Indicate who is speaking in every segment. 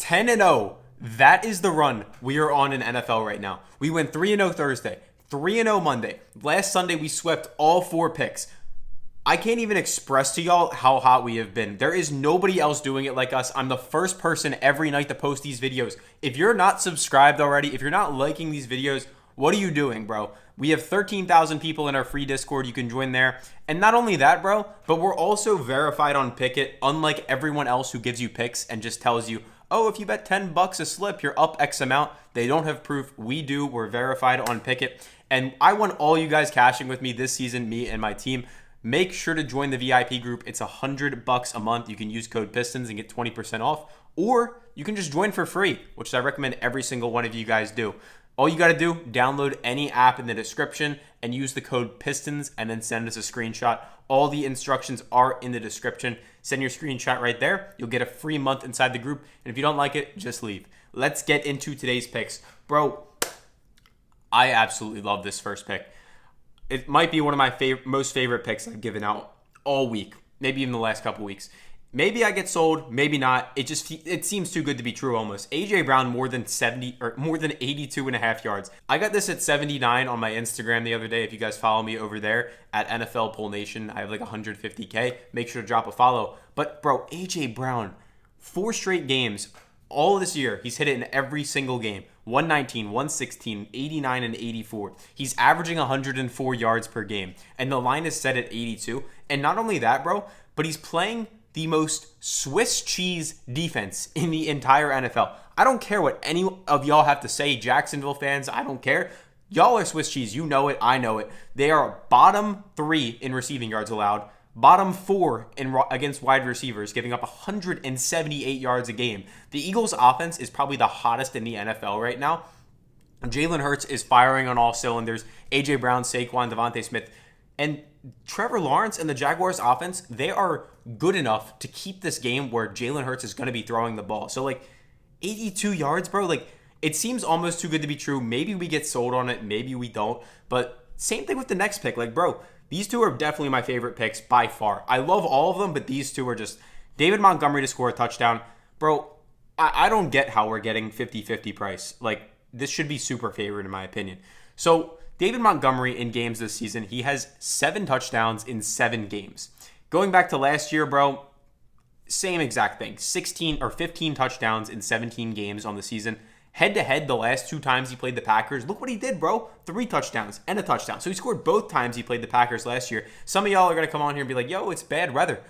Speaker 1: 10-0. That is the run we are on in NFL right now. We went 3-0 Thursday, 3-0 Monday. Last Sunday, we swept all 4 picks. I can't even express to y'all how hot we have been. There is nobody else doing it like us. I'm the first person every night to post these videos. If you're not subscribed already, if you're not liking these videos, what are you doing, bro? We have 13,000 people in our free Discord. You can join there. And not only that, bro, but we're also verified on Pickett, unlike everyone else who gives you picks and just tells you, oh, if you bet $10 a slip, you're up X amount. They don't have proof. We do. We're verified on Pickett. And I want all you guys cashing with me this season, me and my team. Make sure to join the VIP group. It's $100 a month. You can use code Pistons and get 20% off. Or you can just join for free, which I recommend every single one of you guys do. All you got to do, download any app in the description and use the code Pistons and then send us a screenshot. All the instructions are in the description. Send your screenshot right there. You'll get a free month inside the group. And if you don't like it, just leave. Let's get into today's picks. Bro, I absolutely love this first pick. It might be one of my most favorite picks I've given out all week, maybe even the last couple weeks. Maybe I get sold, maybe not. It seems too good to be true almost. AJ Brown more than 82 and a half yards. I got this at 79 on my Instagram the other day. If you guys follow me over there at NFL Poll Nation, I have like 150K. Make sure to drop a follow. But bro, AJ Brown, 4 straight games, all this year, he's hit it in every single game. 119, 116, 89, and 84. He's averaging 104 yards per game. And the line is set at 82. And not only that, bro, but he's playing the most Swiss cheese defense in the entire NFL. I don't care what any of y'all have to say, Jacksonville fans. I don't care. Y'all are Swiss cheese. You know it. I know it. They are bottom 3 in receiving yards allowed. Bottom 4 against wide receivers, giving up 178 yards a game. The Eagles' offense is probably the hottest in the NFL right now. Jalen Hurts is firing on all cylinders. A.J. Brown, Saquon, Devontae Smith, and Trevor Lawrence and the Jaguars' offense, they are good enough to keep this game where Jalen Hurts is going to be throwing the ball. So, 82 yards, bro, it seems almost too good to be true. Maybe we get sold on it. Maybe we don't. But same thing with the next pick. Bro, these two are definitely my favorite picks by far. I love all of them, but these two are just David Montgomery to score a touchdown. Bro, I don't get how we're getting 50-50 price. This should be super favored in my opinion. So, David Montgomery in games this season, he has 7 touchdowns in 7 games. Going back to last year, bro, same exact thing. 16 or 15 touchdowns in 17 games on the season. Head-to-head, the last 2 times he played the Packers, look what he did, bro. 3 touchdowns and a touchdown. So he scored both times he played the Packers last year. Some of y'all are going to come on here and be like, yo, it's bad weather.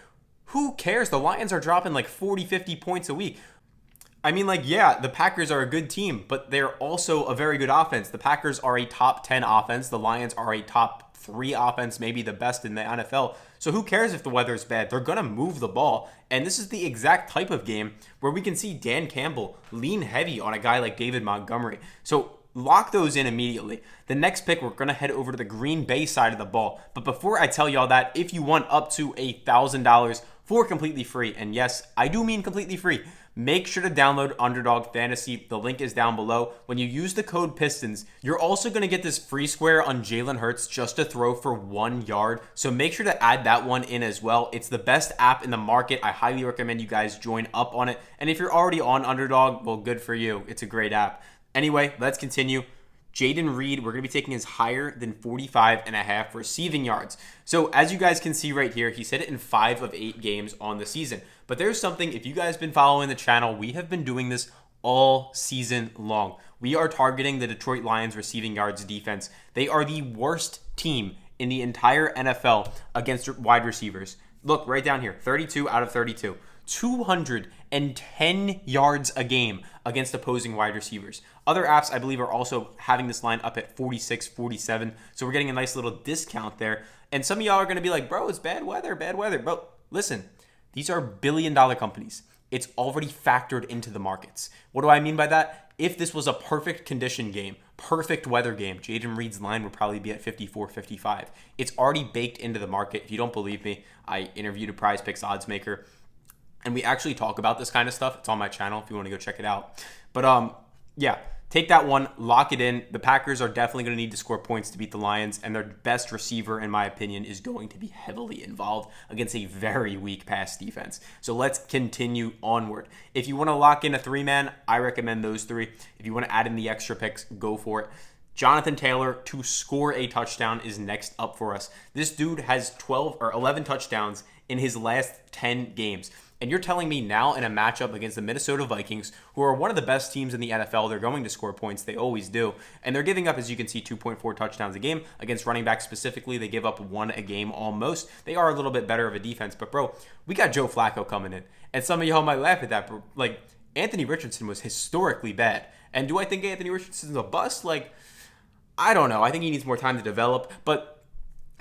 Speaker 1: Who cares? The Lions are dropping 40, 50 points a week. I mean, yeah, the Packers are a good team, but they're also a very good offense. The Packers are a top 10 offense. The Lions are a top 3 offense, maybe the best in the NFL. So who cares if the weather is bad? They're going to move the ball. And this is the exact type of game where we can see Dan Campbell lean heavy on a guy like David Montgomery. So lock those in immediately. The next pick, we're going to head over to the Green Bay side of the ball. But before I tell y'all that, if you want up to $1,000 for completely free, and yes, I do mean completely free, make sure to download Underdog Fantasy. The link is down below. When you use the code Pistons, you're also going to get this free square on Jalen Hurts just to throw for 1 yard. So make sure to add that one in as well. It's the best app in the market. I highly recommend you guys join up on it. And if you're already on Underdog, well, good for you. It's a great app. Anyway, let's continue. Jaden Reed, we're going to be taking his higher than 45.5 receiving yards. So as you guys can see right here, he's hit it in 5 of 8 games on the season. But there's something, if you guys have been following the channel, we have been doing this all season long. We are targeting the Detroit Lions receiving yards defense. They are the worst team in the entire NFL against wide receivers. Look, right down here, 32 out of 32. 210 yards a game against opposing wide receivers. Other apps, I believe, are also having this line up at 46, 47. So we're getting a nice little discount there. And some of y'all are going to be like, bro, it's bad weather, bad weather. Bro, listen, these are billion-dollar companies. It's already factored into the markets. What do I mean by that? If this was a perfect condition game, perfect weather game, Jaden Reed's line would probably be at 54, 55. It's already baked into the market. If you don't believe me, I interviewed a PrizePicks odds maker, and we actually talk about this kind of stuff. It's on my channel if you want to go check it out. But yeah, take that one, lock it in. The Packers are definitely going to need to score points to beat the Lions, and their best receiver, in my opinion, is going to be heavily involved against a very weak pass defense. So let's continue onward. If you want to lock in a 3-man, I recommend those 3. If you want to add in the extra picks, go for it. Jonathan Taylor to score a touchdown is next up for us. This dude has 12 or 11 touchdowns in his last 10 games. And you're telling me now in a matchup against the Minnesota Vikings, who are one of the best teams in the NFL, they're going to score points. They always do. And they're giving up, as you can see, 2.4 touchdowns a game. Against running backs specifically, they give up 1 a game almost. They are a little bit better of a defense. But, bro, we got Joe Flacco coming in. And some of y'all might laugh at that. But, like, Anthony Richardson was historically bad. And do I think Anthony Richardson's a bust? Like, I don't know. I think he needs more time to develop. But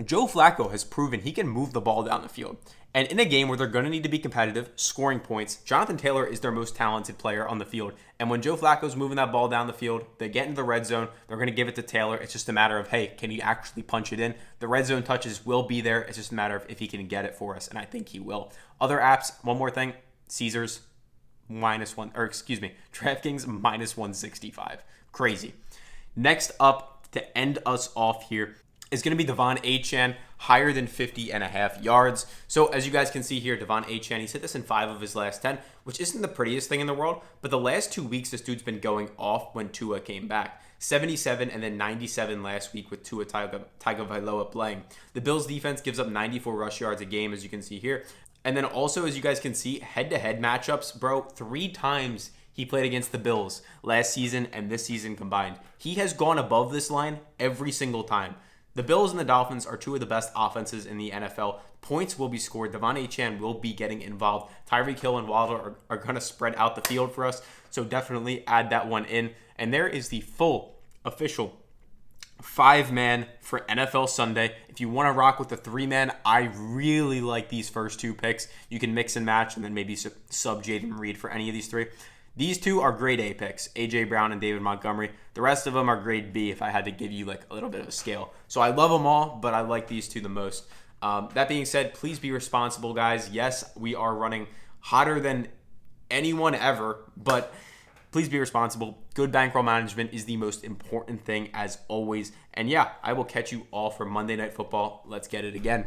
Speaker 1: Joe Flacco has proven he can move the ball down the field. And in a game where they're going to need to be competitive, scoring points, Jonathan Taylor is their most talented player on the field. And when Joe Flacco's moving that ball down the field, they get into the red zone, they're going to give it to Taylor. It's just a matter of, hey, can he actually punch it in? The red zone touches will be there. It's just a matter of if he can get it for us, and I think he will. Other apps, one more thing, Caesars, DraftKings minus 165. Crazy. Next up, to end us off here, is going to be Devon Achane, higher than 50.5 yards. So as you guys can see here, Devon Achane, he's hit this in 5 of his last 10, which isn't the prettiest thing in the world, but the last 2 weeks, this dude's been going off when Tua came back. 77 and then 97 last week with Tua Tagovailoa playing. The Bills defense gives up 94 rush yards a game, as you can see here. And then also, as you guys can see, head-to-head matchups, bro, 3 times he played against the Bills last season and this season combined. He has gone above this line every single time. The Bills and the Dolphins are 2 of the best offenses in the NFL. Points will be scored. Devon Achane will be getting involved. Tyreek Hill and Waddle are going to spread out the field for us. So definitely add that one in. And there is the full official 5-man for NFL Sunday. If you want to rock with the 3-man, I really like these first 2 picks. You can mix and match and then maybe sub Jaden Reed for any of these 3. These 2 are grade A picks, A.J. Brown and David Montgomery. The rest of them are grade B if I had to give you like a little bit of a scale. So I love them all, but I like these 2 the most. That being said, please be responsible, guys. Yes, we are running hotter than anyone ever, but please be responsible. Good bankroll management is the most important thing as always. And yeah, I will catch you all for Monday Night Football. Let's get it again.